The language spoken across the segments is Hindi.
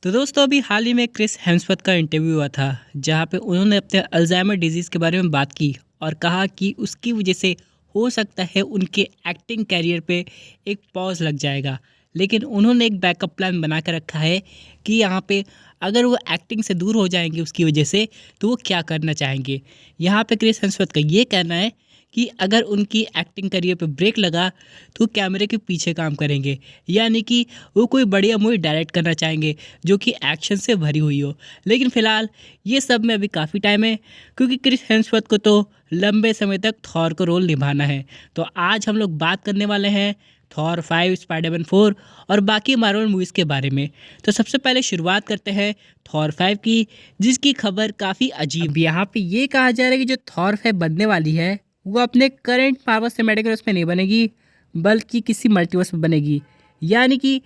तो दोस्तों अभी हाल ही में क्रिस हेम्सवर्थ का इंटरव्यू हुआ था जहाँ पे उन्होंने अपने अल्जाइमर डिजीज़ के बारे में बात की और कहा कि उसकी वजह से हो सकता है उनके एक्टिंग कैरियर पे एक पॉज लग जाएगा। लेकिन उन्होंने एक बैकअप प्लान बना कर रखा है कि यहाँ पे अगर वो एक्टिंग से दूर हो जाएंगे उसकी वजह से तो वो क्या करना चाहेंगे। यहाँ पे क्रिस हेम्सवर्थ का ये कहना है कि अगर उनकी एक्टिंग करियर पे ब्रेक लगा तो कैमरे के पीछे काम करेंगे, यानी कि वो कोई बढ़िया मूवी डायरेक्ट करना चाहेंगे जो कि एक्शन से भरी हुई हो। लेकिन फ़िलहाल ये सब में अभी काफ़ी टाइम है क्योंकि क्रिस हेम्सवर्थ को तो लंबे समय तक थॉर का रोल निभाना है। तो आज हम लोग बात करने वाले हैं थॉर 5, स्पाइडरमैन 4 और बाकी मार्वल मूवीज़ के बारे में। तो सबसे पहले शुरुआत करते हैं थॉर 5 की, जिसकी खबर काफ़ी अजीब। यहाँ पे ये कहा जा रहा है कि जो थॉर 5 बनने वाली है वो अपने करंट मार्वल सिनेमैटिक यूनिवर्स में नहीं बनेगी बल्कि किसी मल्टीवर्स में बनेगी। यानी कि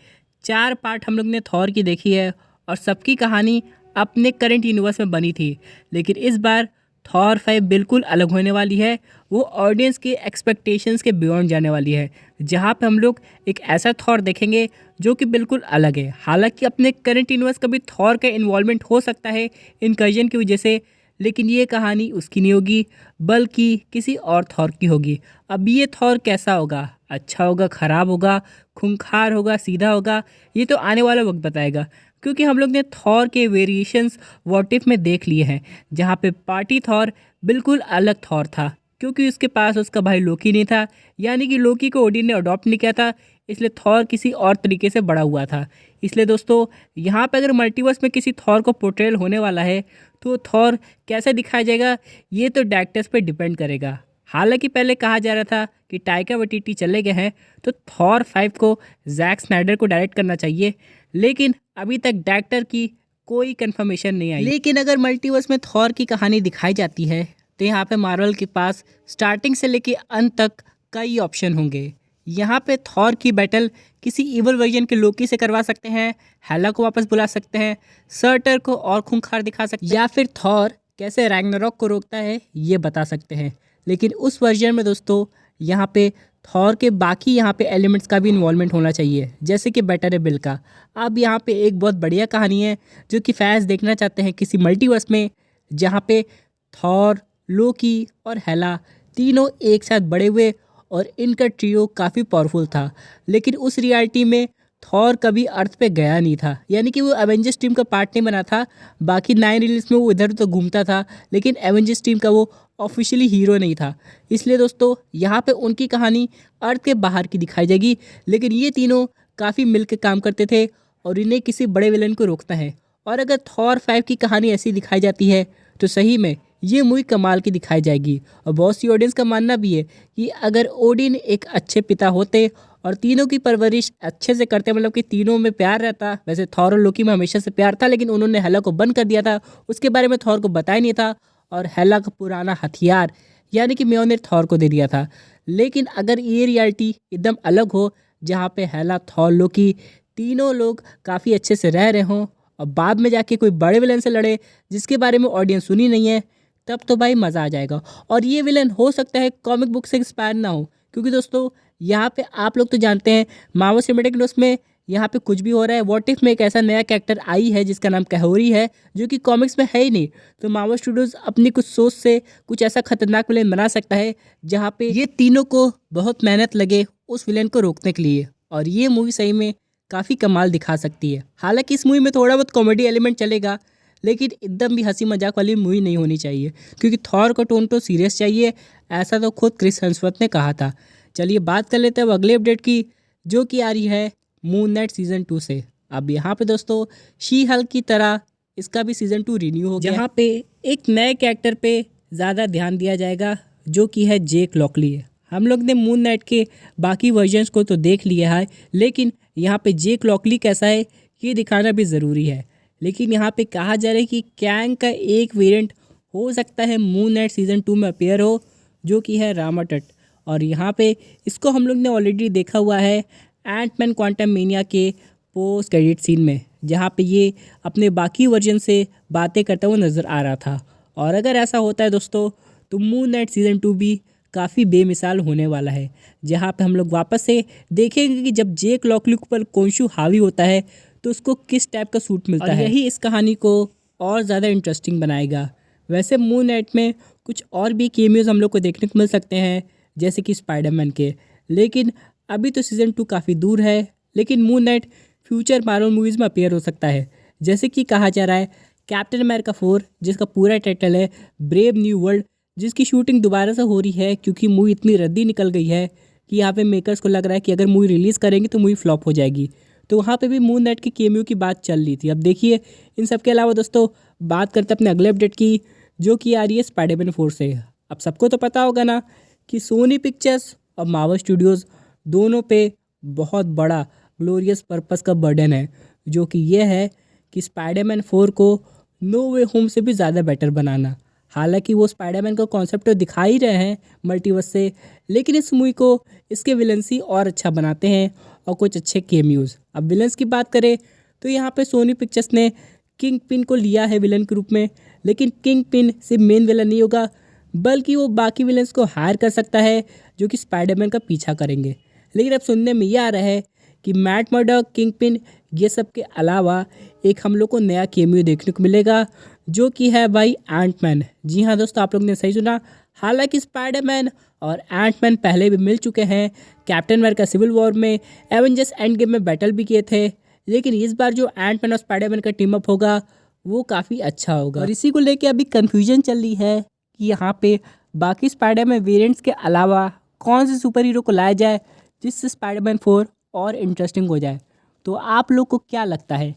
4 पार्ट हम लोग ने थॉर की देखी है और सबकी कहानी अपने करंट यूनिवर्स में बनी थी, लेकिन इस बार थॉर 5 बिल्कुल अलग होने वाली है। वो ऑडियंस के एक्सपेक्टेशंस के बियॉन्ड जाने वाली है, जहाँ पे हम लोग एक ऐसा थॉर देखेंगे जो कि बिल्कुल अलग है। हालांकि अपने करंट यूनिवर्स का भी थॉर का इन्वॉल्वमेंट हो सकता है इनकर्जन की वजह से, लेकिन ये कहानी उसकी नहीं होगी बल्कि किसी और थॉर की होगी। अब ये थॉर कैसा होगा, अच्छा होगा, ख़राब होगा, खूंखार होगा, सीधा होगा, ये तो आने वाला वक्त बताएगा। क्योंकि हम लोग ने थॉर के वेरिएशंस व्हाट इफ में देख लिए हैं, जहाँ पे पार्टी थॉर बिल्कुल अलग थॉर था क्योंकि उसके पास उसका भाई लोकी नहीं था, यानी कि लोकी को ओडिन ने अडॉप्ट नहीं किया था, इसलिए थॉर किसी और तरीके से बड़ा हुआ था। इसलिए दोस्तों यहाँ पे अगर मल्टीवर्स में किसी थॉर को पोर्ट्रेल होने वाला है तो थॉर कैसे दिखाया जाएगा ये तो डायरेक्टर्स पे डिपेंड करेगा। हालांकि पहले कहा जा रहा था कि टाइका वाइटिटी चले गए हैं तो थॉर 5 को जैक स्नाइडर को डायरेक्ट करना चाहिए, लेकिन अभी तक डायरेक्टर की कोई कंफर्मेशन नहीं आई। लेकिन अगर मल्टीवर्स में थॉर की कहानी दिखाई जाती है तो यहाँ पे मार्वल के पास स्टार्टिंग से लेके अंत तक कई ऑप्शन होंगे। यहाँ पे थॉर की बैटल किसी इवल वर्जन के लोकी से करवा सकते हैं, हेला को वापस बुला सकते हैं, सर्टर को और खूंखार दिखा सकते हैं, या फिर थॉर कैसे रैग्नारॉक को रोकता है ये बता सकते हैं। लेकिन उस वर्जन में दोस्तों यहाँ पे थॉर के बाकी यहाँ पे एलिमेंट्स का भी इन्वॉल्वमेंट होना चाहिए, जैसे कि बेटर बिल का। अब यहाँ पे एक बहुत बढ़िया कहानी है जो कि फैंस देखना चाहते हैं किसी मल्टीवर्स में, जहाँ पे थॉर, लोकी और हेला तीनों एक साथ बड़े हुए और इनका ट्रियो काफ़ी पावरफुल था। लेकिन उस रियलिटी में थॉर कभी अर्थ पे गया नहीं था, यानी कि वो एवेंजर्स टीम का पार्ट नहीं बना था। बाकी 9 रिलीज में वो इधर उधर घूमता था, लेकिन एवेंजर्स टीम का वो ऑफिशियली हीरो नहीं था। इसलिए दोस्तों यहाँ पे उनकी कहानी अर्थ के बाहर की दिखाई जाएगी, लेकिन ये तीनों काफ़ी मिल के काम करते थे और इन्हें किसी बड़े विलन को रोकता है। और अगर थॉर 5 की कहानी ऐसी दिखाई जाती है तो सही में ये मूवी कमाल की दिखाई जाएगी। और बहुत सी ऑडियंस का मानना भी है कि अगर ओडिन एक अच्छे पिता होते और तीनों की परवरिश अच्छे से करते, मतलब कि तीनों में प्यार रहता। वैसे थॉर और लोकी में हमेशा से प्यार था, लेकिन उन्होंने हेला को बंद कर दिया था, उसके बारे में थॉर को बताया नहीं था और हेला का पुराना हथियार यानी कि म्योनिर थॉर को दे दिया था। लेकिन अगर ये रियलिटी एकदम अलग हो, जहाँ पे हेला, थॉर, लोकी तीनों लोग काफ़ी अच्छे से रह रहे हों और बाद में जाके कोई बड़े विलन से लड़े जिसके बारे में ऑडियंस सुनी नहीं है, तब तो भाई मज़ा आ जाएगा। और ये विलन हो सकता है कॉमिक बुक से इंस्पायर ना हो, क्योंकि दोस्तों यहाँ पे आप लोग तो जानते हैं मार्वल सिनेमैटिक यूनिवर्स में यहाँ पे कुछ भी हो रहा है। व्हाट इफ में एक ऐसा नया कैरेक्टर आई है जिसका नाम कहूरी है, जो कि कॉमिक्स में है ही नहीं। तो मार्वल स्टूडियोज अपनी कुछ सोच से कुछ ऐसा खतरनाक विलन बना सकता है जहाँ पे ये तीनों को बहुत मेहनत लगे उस विलन को रोकने के लिए, और ये मूवी सही में काफ़ी कमाल दिखा सकती है। हालांकि इस मूवी में थोड़ा बहुत कॉमेडी एलिमेंट चलेगा, लेकिन एकदम भी हंसी मजाक वाली मूवी नहीं होनी चाहिए, क्योंकि थॉर का टोन तो सीरियस चाहिए, ऐसा तो खुद क्रिस हेम्सवर्थ ने कहा था। चलिए बात कर लेते हैं अब अगले अपडेट की, जो कि आ रही है मून नाइट सीज़न 2 से। अब यहाँ पे दोस्तों शी हल्क की तरह इसका भी सीज़न 2 रिन्यू हो गया, जहाँ पे एक नए कैरेक्टर पे ज़्यादा ध्यान दिया जाएगा जो कि है जेक लॉकली। हम लोग ने मून नाइट के बाकी वर्जन्स को तो देख लिया है, लेकिन यहाँ पे जेक लॉकली कैसा है ये दिखाना भी ज़रूरी है। लेकिन यहाँ पे कहा जा रहा है कि कैंग का एक वेरिएंट हो सकता है मून नाइट सीज़न 2 में अपेयर हो, जो कि है रामाटट। और यहाँ पे इसको हम लोग ने ऑलरेडी देखा हुआ है एंटमैन क्वांटममेनिया के पोस्ट क्रेडिट सीन में, जहाँ पे ये अपने बाकी वर्जन से बातें करता हुआ नज़र आ रहा था। और अगर ऐसा होता है दोस्तों तो मून नाइट सीज़न 2 भी काफ़ी बेमिसाल होने वाला है, जहाँ पे हम लोग वापस से देखेंगे कि जब जेक लॉकली पर कोंशु हावी होता है तो उसको किस टाइप का सूट मिलता है, यही इस कहानी को और ज़्यादा इंटरेस्टिंग बनाएगा। वैसे मून नाइट में कुछ और भी कैमियोज हम लोग को देखने को मिल सकते हैं, जैसे कि स्पाइडरमैन के, लेकिन अभी तो सीज़न 2 काफ़ी दूर है। लेकिन moon night future Marvel movies में अपीयर हो सकता है, जैसे कि कहा जा रहा है कैप्टन अमेरिका 4, जिसका पूरा टाइटल है ब्रेव न्यू वर्ल्ड, जिसकी शूटिंग दोबारा से हो रही है क्योंकि मूवी इतनी रद्दी निकल गई है कि यहाँ पे मेकर्स को लग रहा है कि अगर मूवी रिलीज़ करेंगे तो मूवी फ्लॉप हो जाएगी। तो वहाँ पे भी मून नाइट की कैमियो की बात चल रही थी। अब देखिए, इन सब के अलावा दोस्तों बात करते हैं अपने अगले अपडेट की, जो कि आ रही है स्पाइडरमैन 4 से। अब सबको तो पता होगा ना कि सोनी पिक्चर्स और मार्वल स्टूडियोज़ दोनों पे बहुत बड़ा ग्लोरियस पर्पस का बर्डन है, जो कि ये है कि स्पाइडरमैन 4 को नो वे होम से भी ज़्यादा बेटर बनाना। हालांकि वो स्पाइडरमैन का कॉन्सेप्ट तो दिखा ही रहे हैं मल्टीवर्स से, लेकिन इस मूवी को इसके विलन्स ही और अच्छा बनाते हैं और कुछ अच्छे कैमियोज। अब विलन्स की बात करें तो यहाँ पे सोनी पिक्चर्स ने किंग पिन को लिया है विलन के रूप में, लेकिन किंग पिन सिर्फ मेन विलन नहीं होगा, बल्कि वो बाकी विलन्स को हायर कर सकता है जो कि स्पाइडरमैन का पीछा करेंगे। लेकिन अब सुनने में ये आ रहा है कि मैट मर्डॉक, किंग पिन, ये सब के अलावा एक हम लोग को नया कैमियो देखने को मिलेगा, जो कि है भाई एंटमैन। जी हाँ दोस्तों, आप लोग ने सही सुना। हालांकि स्पाइडरमैन और एंटमैन पहले भी मिल चुके हैं, कैप्टन अमेरिका सिविल वॉर में, एवेंजर्स एंड गेम में बैटल भी किए थे, लेकिन इस बार जो एंटमैन और स्पाइडरमैन का टीम अप होगा वो काफ़ी अच्छा होगा। और इसी को लेके अभी कन्फ्यूजन चल रही है कि यहाँ पे बाकी स्पाइडरमैन वेरिएंट्स के अलावा कौन से सुपर हीरो को लाया जाए जिससे स्पाइडरमैन 4 और इंटरेस्टिंग हो जाए। तो आप लोग को क्या लगता है,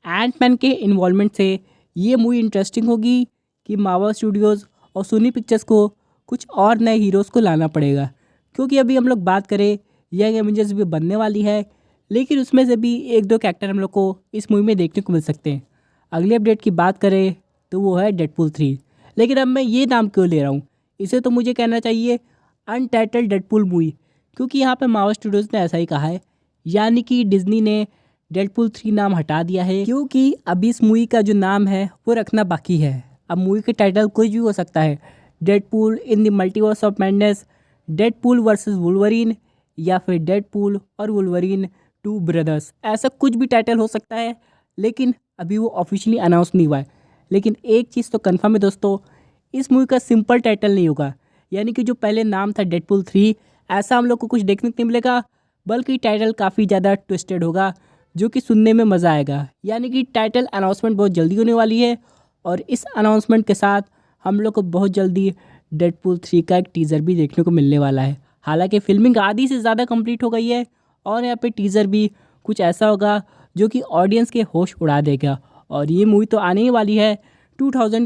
एंटमैन के इन्वॉल्वमेंट से ये मूवी इंटरेस्टिंग होगी कि मार्वल स्टूडियोज़ और सोनी पिक्चर्स को कुछ और नए हीरोज़ को लाना पड़ेगा? क्योंकि अभी हम लोग बात करें यंग एवेंजर्स भी बनने वाली है, लेकिन उसमें से भी एक दो कैरेक्टर हम लोग को इस मूवी में देखने को मिल सकते हैं। अगले अपडेट की बात करें तो वो है डेडपूल 3। लेकिन अब मैं ये नाम क्यों ले रहा हूँ, इसे तो मुझे कहना चाहिए अनटाइटल्ड डेडपूल मूवी, क्योंकि यहाँ पे मार्वल स्टूडियोज़ ने ऐसा ही कहा है, यानी कि डिज्नी ने डेडपूल 3 नाम हटा दिया है, क्योंकि अभी इस मूवी का जो नाम है वो रखना बाकी है। अब मूवी का टाइटल कुछ भी हो सकता है, Deadpool in the multiverse of madness, Deadpool versus Wolverine, या फिर डेडपूल और वुल्वरीन 2 ब्रदर्स, ऐसा कुछ भी टाइटल हो सकता है, लेकिन अभी वो ऑफिशियली अनाउंस नहीं हुआ है। लेकिन एक चीज़ तो कंफर्म है दोस्तों, इस मूवी का सिंपल टाइटल नहीं होगा, यानी कि जो पहले नाम था डेडपूल 3, ऐसा हम लोग को कुछ देखने को नहीं मिलेगा, बल्कि टाइटल काफ़ी ज़्यादा ट्विस्टेड होगा, जो कि सुनने में मज़ा आएगा। यानी कि टाइटल अनाउंसमेंट बहुत जल्दी होने वाली है, और इस अनाउंसमेंट के साथ हम लोग को बहुत जल्दी डेडपूल 3 का एक टीज़र भी देखने को मिलने वाला है। हालांकि फिल्मिंग आधी से ज़्यादा कंप्लीट हो गई है, और यहाँ पे टीज़र भी कुछ ऐसा होगा जो कि ऑडियंस के होश उड़ा देगा। और ये मूवी तो आने ही वाली है 2020